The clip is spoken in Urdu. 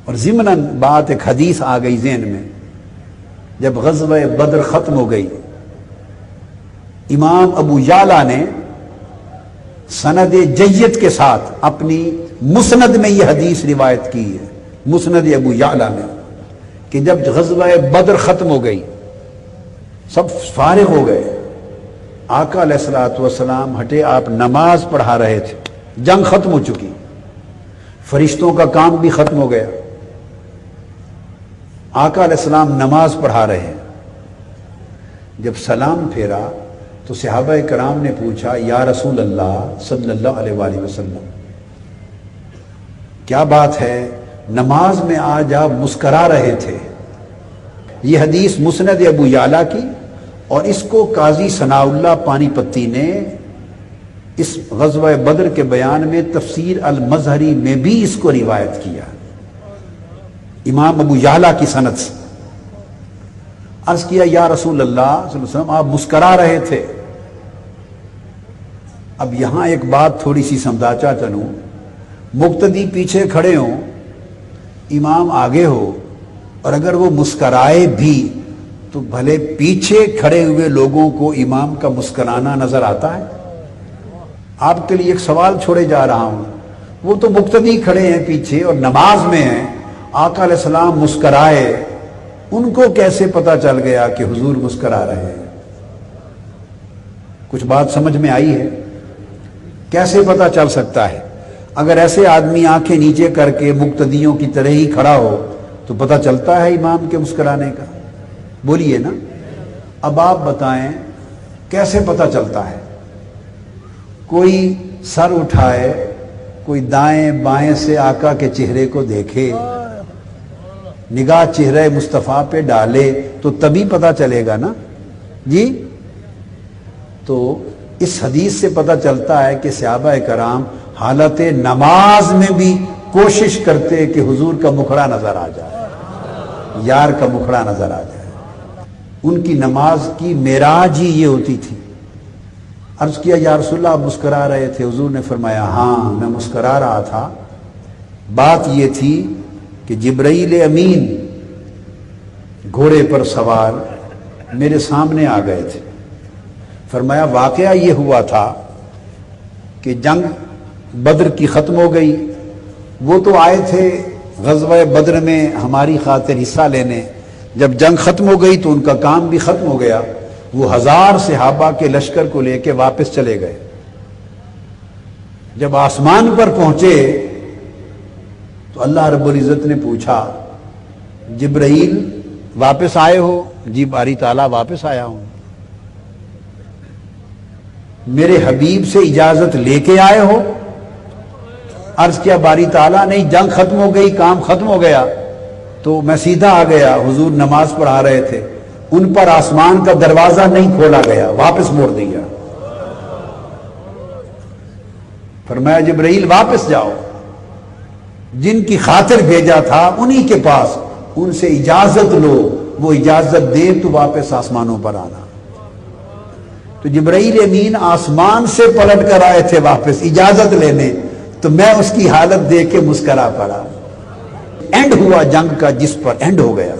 اور ضمناً بات ایک حدیث آ گئی ذہن میں، جب غزوہ بدر ختم ہو گئی، امام ابو یعلا نے سند جید کے ساتھ اپنی مسند میں یہ حدیث روایت کی ہے، مسند ابو یعلا میں، کہ جب غزوہ بدر ختم ہو گئی، سب فارغ ہو گئے، آقا علیہ الصلوۃ والسلام ہٹے، آپ نماز پڑھا رہے تھے، جنگ ختم ہو چکی، فرشتوں کا کام بھی ختم ہو گیا، آقا علیہ السلام نماز پڑھا رہے ہیں، جب سلام پھیرا تو صحابہ کرام نے پوچھا یا رسول اللہ صلی اللہ علیہ وآلہ وسلم، کیا بات ہے، نماز میں آج آپ مسکرا رہے تھے؟ یہ حدیث مسند ابو یعلا کی، اور اس کو قاضی ثناء اللہ پانی پتی نے اس غزوہ بدر کے بیان میں تفسیر المظہری میں بھی اس کو روایت کیا، امام ابو یعلا کی سند سے۔ عرض کیا یا رسول اللہ صلی اللہ علیہ وسلم، آپ مسکرا رہے تھے۔ اب یہاں ایک بات تھوڑی سی سمجھاتا چلوں، مقتدی پیچھے کھڑے ہوں، امام آگے ہو، اور اگر وہ مسکرائے بھی تو بھلے پیچھے کھڑے ہوئے لوگوں کو امام کا مسکرانا نظر آتا ہے؟ آپ کے لیے ایک سوال چھوڑے جا رہا ہوں، وہ تو مقتدی کھڑے ہیں پیچھے اور نماز میں ہیں، آقا علیہ السلام مسکرائے، ان کو کیسے پتا چل گیا کہ حضور مسکرا رہے ہیں؟ کچھ بات سمجھ میں آئی ہے؟ کیسے پتا چل سکتا ہے؟ اگر ایسے آدمی آنکھیں نیچے کر کے مقتدیوں کی طرح ہی کھڑا ہو تو پتا چلتا ہے امام کے مسکرانے کا؟ بولیے نا، اب آپ بتائیں کیسے پتا چلتا ہے؟ کوئی سر اٹھائے، کوئی دائیں بائیں سے آقا کے چہرے کو دیکھے، نگاہ چہرے مصطفیٰ پہ ڈالے تو تبھی پتا چلے گا نا جی۔ تو اس حدیث سے پتا چلتا ہے کہ صحابہ کرام حالت نماز میں بھی کوشش کرتے کہ حضور کا مکھڑا نظر آ جائے، یار کا مکھڑا نظر آ جائے۔ ان کی نماز کی معراج ہی یہ ہوتی تھی۔ عرض کیا یا رسول اللہ آپ مسکرا رہے تھے؟ حضور نے فرمایا ہاں میں مسکرا رہا تھا، بات یہ تھی کہ جبرائیل امین گھوڑے پر سوار میرے سامنے آ گئے تھے۔ فرمایا واقعہ یہ ہوا تھا کہ جنگ بدر کی ختم ہو گئی، وہ تو آئے تھے غزوہ بدر میں ہماری خاطر حصہ لینے، جب جنگ ختم ہو گئی تو ان کا کام بھی ختم ہو گیا، وہ 1000 صحابہ کے لشکر کو لے کے واپس چلے گئے۔ جب آسمان پر پہنچے تو اللہ رب العزت نے پوچھا جبرائیل واپس آئے ہو؟ جی باری تعالیٰ واپس آیا ہوں۔ میرے حبیب سے اجازت لے کے آئے ہو؟ عرض کیا باری تعالیٰ نہیں، جنگ ختم ہو گئی، کام ختم ہو گیا تو میں سیدھا آ گیا، حضور نماز پڑھا رہے تھے، ان پر آسمان کا دروازہ نہیں کھولا گیا، واپس موڑ دیا۔ فرمایا جبرائیل واپس جاؤ، جن کی خاطر بھیجا تھا انہی کے پاس، ان سے اجازت لو، وہ اجازت دے تو واپس آسمانوں پر آنا۔ تو جبرائیل امین آسمان سے پلٹ کر آئے تھے واپس اجازت لینے، تو میں اس کی حالت دیکھ کے مسکرا پڑا۔ اینڈ ہوا جنگ کا جس پر اینڈ ہو گیا۔